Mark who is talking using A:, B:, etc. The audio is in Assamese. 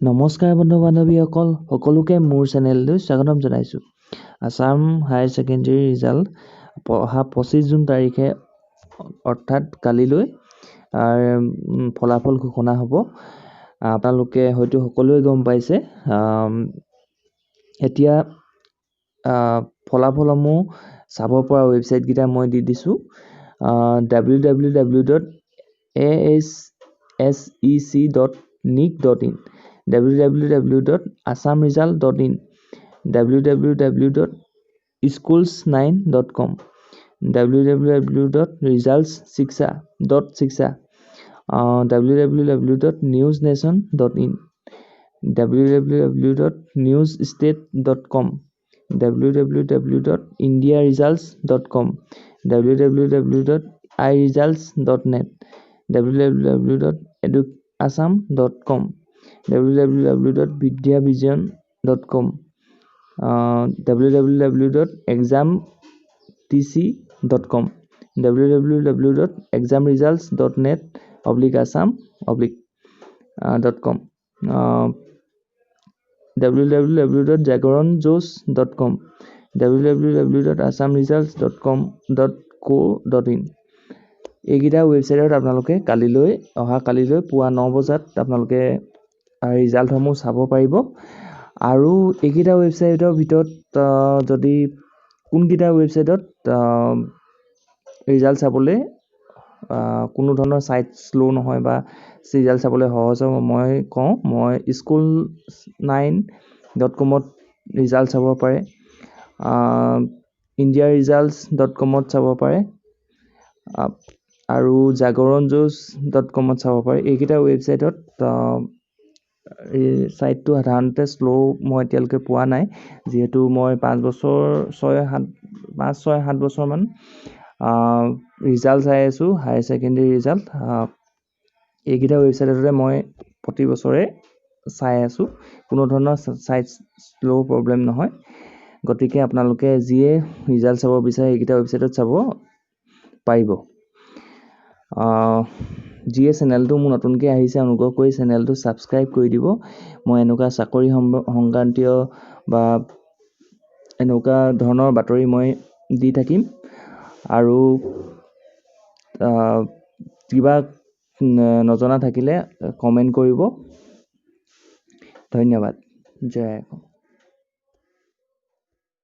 A: নমস্কাৰ বন্ধু বান্ধৱীসকল, সকলোকে মোৰ চেনেললৈ স্বাগতম জনাইছোঁ। আছাম হায়াৰ ছেকেণ্ডেৰী ৰিজাল্ট অহা 25 জুন তাৰিখে অৰ্থাৎ কালিলৈ ফলাফল ঘোষণা হ'ব। আপোনালোকে হয়তো সকলোৱে গম পাইছে। এতিয়া ফলাফলসমূহ চাব পৰা ৱেবছাইটকেইটা মই দি দিছোঁ। www.ashec.nic.in www.assamresult.in www.schools9.com www.results6.6 www.newsnation.in www.newsstate.com www.indiaresults.com www.iresults.net www.eduassam.com www.vidyavision.com www.examtc.com www.examresults.net/assam/.com www.jagoranjos.com www.assamresults.com.co.in এইকেইটা ৱেবছাইটত আপোনালোকে অহা কালিলৈ পুৱা 9 বজাত আপোনালোকে ৰিজাল্টসমূহ চাব পাৰিব। আৰু এইকেইটা ৱেবছাইটৰ ভিতৰত যদি কোনকেইটা ৱেবছাইটত ৰিজাল্ট চাবলৈ কোনো ধৰণৰ ছাইট শ্ল' নহয় বা ৰিজাল্ট চাবলৈ সহজ হ'ব, মই কওঁ। মই schools9.com ৰিজাল্ট চাব পাৰে, indiaresults.com চাব পাৰে আৰু jagoranjos.com চাব পাৰে। এইকেইটা ৱেবছাইটত ছাইটটো সাধাৰণতে শ্ল' মই এতিয়ালৈকে পোৱা নাই, যিহেতু মই 5-6-7 বছৰমান ৰিজাল্ট চাই আছোঁ, হায়াৰ ছেকেণ্ডেৰী ৰিজাল্ট। এইকেইটা ৱেবছাইটতে মই প্ৰতি বছৰে চাই আছোঁ, কোনো ধৰণৰ ছাইট শ্ল' প্ৰব্লেম নহয়। গতিকে আপোনালোকে যিয়ে ৰিজাল্ট চাব বিচাৰে এইকেইটা ৱেবছাইটত চাব পাৰিব। যিয়ে চেনেলটো মোৰ নতুনকৈ আহিছে অনুগ্ৰহ কৰি চেনেলটো ছাবস্ক্ৰাইব কৰি দিব। মই এনেকুৱা চাকৰি সংক্ৰান্তীয় বা এনেকুৱা ধৰণৰ বাতৰি মই দি থাকিম। আৰু কিবা নজনা থাকিলে কমেণ্ট কৰিব। ধন্যবাদ। জয় অসম।